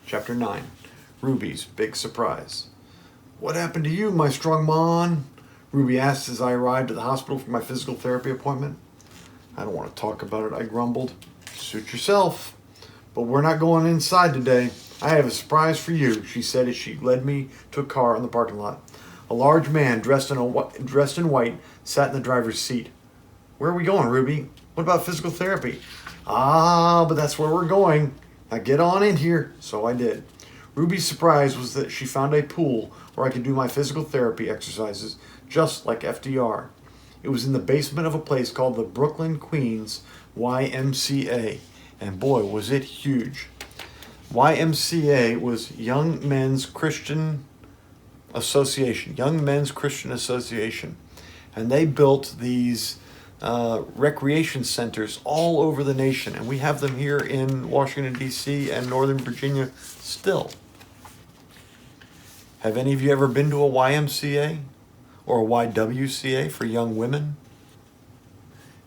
Chapter 9. Ruby's Big Surprise. "What happened to you, my strong mon?" Ruby asked as I arrived at the hospital for my physical therapy appointment. "I don't want to talk about it," I grumbled. "Suit yourself. But we're not going inside today. I have a surprise for you," she said as she led me to a car in the parking lot. A large man dressed in white sat in the driver's seat. "Where are we going, Ruby?" "What about physical therapy?" "Ah, but that's where we're going. Now get on in here." So I did. Ruby's surprise was that she found a pool where I could do my physical therapy exercises, just like FDR. It was in the basement of a place called the Brooklyn Queens YMCA, and boy, was it huge. YMCA was Young Men's Christian Association, and they built these recreation centers all over the nation, and we have them here in Washington, D.C. and Northern Virginia still. Have any of you ever been to a YMCA or a YWCA for young women?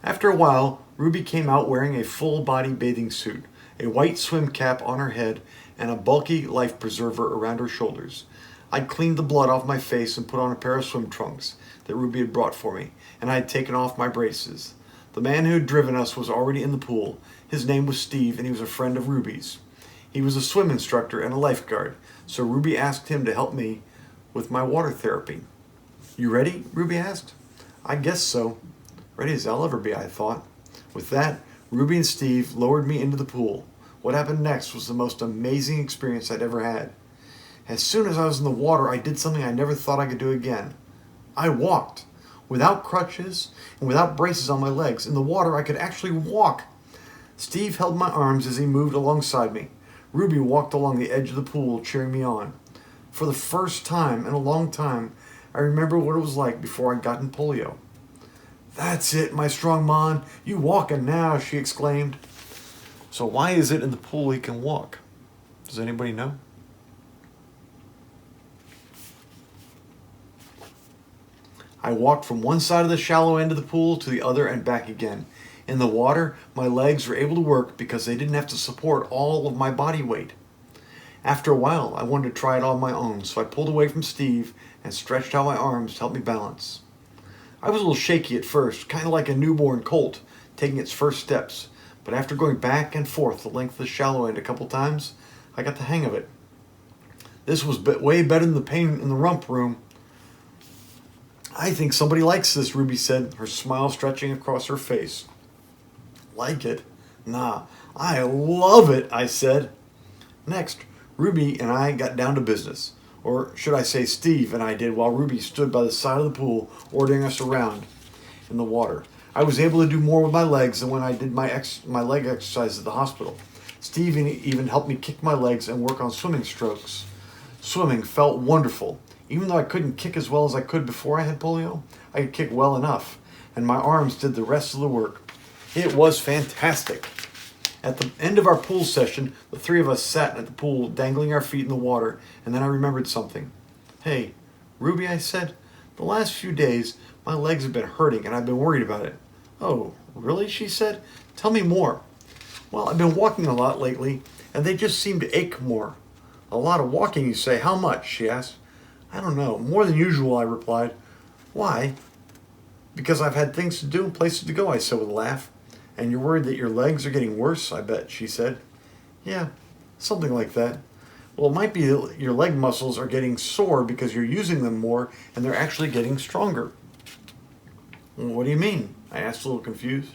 After a while, Ruby came out wearing a full-body bathing suit, a white swim cap on her head, and a bulky life preserver around her shoulders. I'd cleaned the blood off my face and put on a pair of swim trunks that Ruby had brought for me, and I had taken off my braces. The man who had driven us was already in the pool. His name was Steve, and he was a friend of Ruby's. He was a swim instructor and a lifeguard, so Ruby asked him to help me with my water therapy. "You ready?" Ruby asked. "I guess so. Ready as I'll ever be," I thought. With that, Ruby and Steve lowered me into the pool. What happened next was the most amazing experience I'd ever had. As soon as I was in the water, I did something I never thought I could do again. I walked. Without crutches and without braces on my legs. In the water, I could actually walk. Steve held my arms as he moved alongside me. Ruby walked along the edge of the pool, cheering me on. For the first time in a long time, I remember what it was like before I'd gotten polio. "That's it, my strong mon. You walking now," she exclaimed. So why is it in the pool he can walk? Does anybody know? I walked from one side of the shallow end of the pool to the other and back again. In the water, my legs were able to work because they didn't have to support all of my body weight. After a while, I wanted to try it on my own, so I pulled away from Steve and stretched out my arms to help me balance. I was a little shaky at first, kind of like a newborn colt taking its first steps, but after going back and forth the length of the shallow end a couple times, I got the hang of it. This was way better than the pain in the rump room. "I think somebody likes this," Ruby said, her smile stretching across her face. "Like it? Nah, I love it," I said. Next, Ruby and I got down to business. Or should I say Steve and I did, while Ruby stood by the side of the pool ordering us around in the water. I was able to do more with my legs than when I did my leg exercise at the hospital. Steve even helped me kick my legs and work on swimming strokes. Swimming felt wonderful. Even though I couldn't kick as well as I could before I had polio, I could kick well enough, and my arms did the rest of the work. It was fantastic. At the end of our pool session, the three of us sat at the pool, dangling our feet in the water, and then I remembered something. "Hey, Ruby," I said, "the last few days, my legs have been hurting, and I've been worried about it." "Oh, really?" she said. "Tell me more." "Well, I've been walking a lot lately, and they just seem to ache more." "A lot of walking, you say? How much?" she asked. "I don't know. More than usual," I replied. "Why?" "Because I've had things to do and places to go," I said with a laugh. "And you're worried that your legs are getting worse, I bet," she said. "Yeah, something like that." "Well, it might be that your leg muscles are getting sore because you're using them more and they're actually getting stronger." "What do you mean?" I asked, a little confused.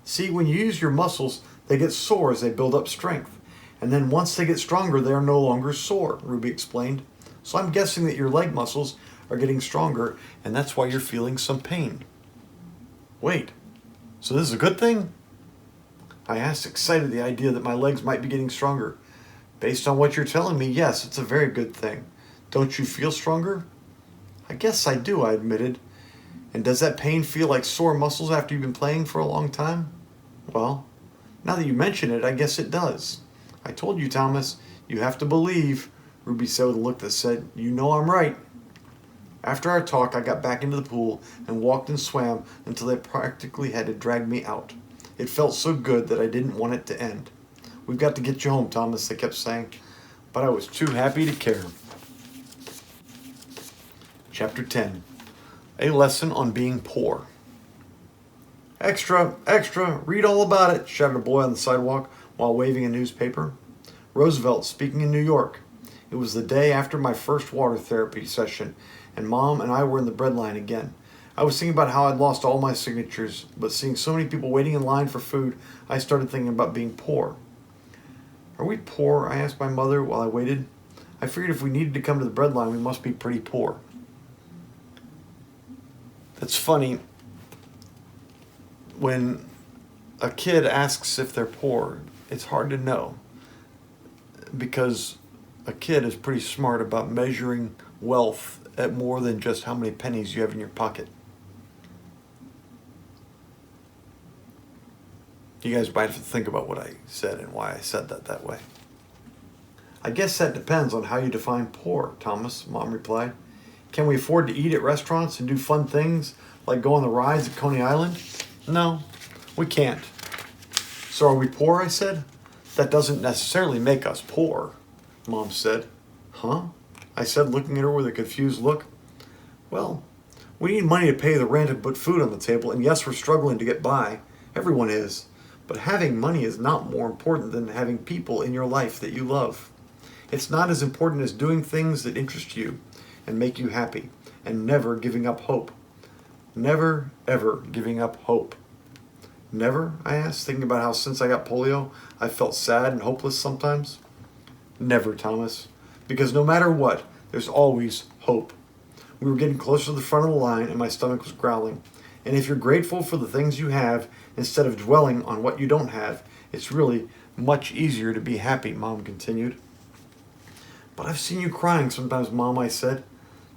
"See, when you use your muscles, they get sore as they build up strength. And then once they get stronger, they are no longer sore," Ruby explained. "So I'm guessing that your leg muscles are getting stronger, and that's why you're feeling some pain." "Wait, so this is a good thing?" I asked, excited at the idea that my legs might be getting stronger. "Based on what you're telling me, yes, it's a very good thing. Don't you feel stronger?" "I guess I do," I admitted. "And does that pain feel like sore muscles after you've been playing for a long time?" "Well, now that you mention it, I guess it does." "I told you, Thomas, you have to believe," Ruby said with a look that said, "You know I'm right." After our talk, I got back into the pool and walked and swam until they practically had to drag me out. It felt so good that I didn't want it to end. "We've got to get you home, Thomas," they kept saying. but I was too happy to care. Chapter 10. A lesson on being poor. Extra, extra, read all about it, shouted a boy on the sidewalk while waving a newspaper. Roosevelt speaking in New York. It was the day after my first water therapy session, and Mom and I were in the bread line again. I was thinking about how I'd lost all my signatures, but seeing so many people waiting in line for food, I started thinking about being poor. Are we poor? I asked my mother while I waited. I figured if we needed to come to the bread line, we must be pretty poor. That's funny. When a kid asks if they're poor, it's hard to know because a kid is pretty smart about measuring wealth at more than just how many pennies you have in your pocket. You guys might have to think about what I said and why I said that way. I guess that depends on how you define poor, Thomas, Mom replied. Can we afford to eat at restaurants and do fun things like go on the rides at Coney Island? No, we can't. So are we poor, I said? That doesn't necessarily make us poor, Mom said. Huh? I said, looking at her with a confused look. Well, we need money to pay the rent and put food on the table, and yes, we're struggling to get by. Everyone is. But having money is not more important than having people in your life that you love. It's not as important as doing things that interest you and make you happy, and never giving up hope. Never, ever giving up hope. Never? I asked, thinking about how since I got polio, I felt sad and hopeless sometimes. Never, Thomas. Because no matter what, there's always hope. We were getting closer to the front of the line and my stomach was growling. And if you're grateful for the things you have, instead of dwelling on what you don't have, it's really much easier to be happy, Mom continued. But I've seen you crying sometimes, Mom, I said.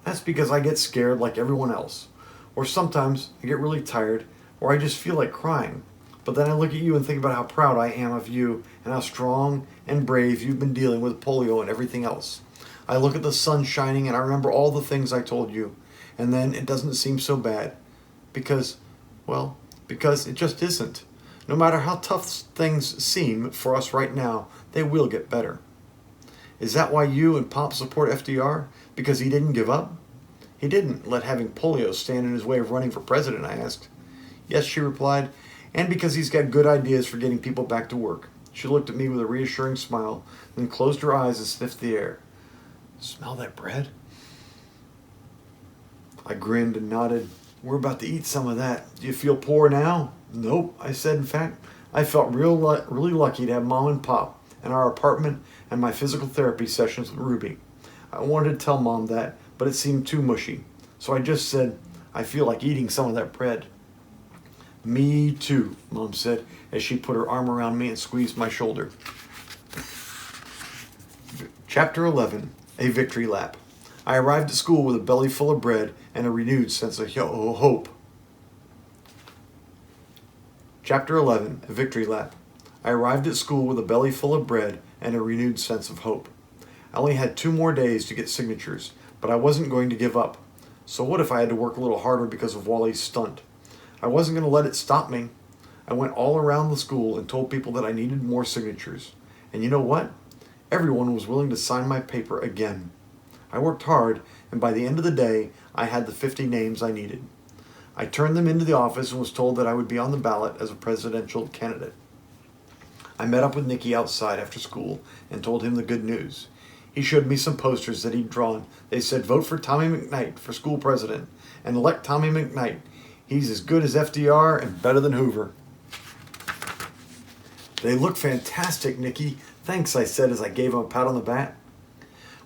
That's because I get scared like everyone else. Or sometimes I get really tired, or I just feel like crying. But then I look at you and think about how proud I am of you and how strong and brave you've been dealing with polio and everything else. I look at the sun shining and I remember all the things I told you. And then it doesn't seem so bad. Because it just isn't. No matter how tough things seem for us right now, they will get better. Is that why you and Pop support FDR? Because he didn't give up? He didn't let having polio stand in his way of running for president, I asked. Yes, she replied, and because he's got good ideas for getting people back to work. She looked at me with a reassuring smile, then closed her eyes and sniffed the air. Smell that bread? I grinned and nodded. We're about to eat some of that. Do you feel poor now? Nope, I said. In fact, I felt really lucky to have Mom and Pop and our apartment and my physical therapy sessions with Ruby. I wanted to tell Mom that, but it seemed too mushy. So I just said, I feel like eating some of that bread. Me too, Mom said, as she put her arm around me and squeezed my shoulder. Chapter 11, A Victory Lap. I arrived at school with a belly full of bread and a renewed sense of hope. Chapter 11, A Victory Lap. I arrived at school with a belly full of bread and a renewed sense of hope. I only had 2 more days to get signatures, but I wasn't going to give up. So what if I had to work a little harder because of Wally's stunt? I wasn't going to let it stop me. I went all around the school and told people that I needed more signatures. And you know what? Everyone was willing to sign my paper again. I worked hard, and by the end of the day, I had the 50 names I needed. I turned them into the office and was told that I would be on the ballot as a presidential candidate. I met up with Nicky outside after school and told him the good news. He showed me some posters that he'd drawn. They said, vote for Tommy McKnight for school president and elect Tommy McKnight. He's as good as FDR and better than Hoover. They look fantastic, Nicky. Thanks, I said as I gave him a pat on the back.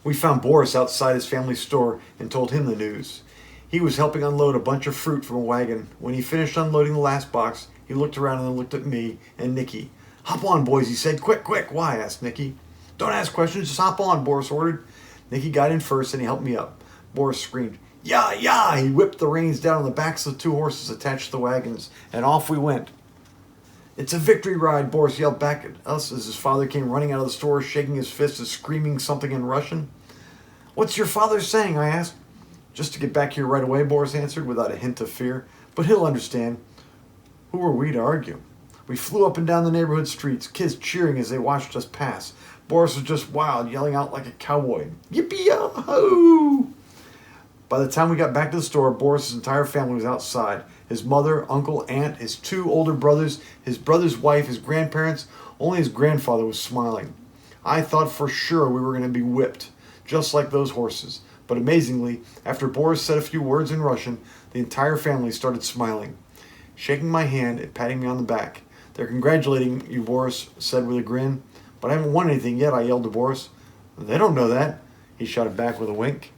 We found Boris outside his family store and told him the news. He was helping unload a bunch of fruit from a wagon. When he finished unloading the last box, he looked around and then looked at me and Nicky. Hop on, boys, he said. Quick, quick. Why? Asked Nicky. Don't ask questions, just hop on, Boris ordered. Nicky got in first and he helped me up. Boris screamed, "Yeah, yeah!" He whipped the reins down on the backs of the 2 horses attached to the wagons, and off we went. It's a victory ride, Boris yelled back at us as his father came running out of the store, shaking his fist and screaming something in Russian. What's your father saying? I asked. Just to get back here right away, Boris answered without a hint of fear. But he'll understand. Who were we to argue? We flew up and down the neighborhood streets, kids cheering as they watched us pass. Boris was just wild, yelling out like a cowboy. Yippee-yahoo! By the time we got back to the store, Boris's entire family was outside. His mother, uncle, aunt, his 2 older brothers, his brother's wife, his grandparents. Only his grandfather was smiling. I thought for sure we were going to be whipped, just like those horses. But amazingly, after Boris said a few words in Russian, the entire family started smiling, shaking my hand and patting me on the back. "They're congratulating you," Boris said with a grin. "But I haven't won anything yet," I yelled to Boris. "They don't know that," he shouted back with a wink.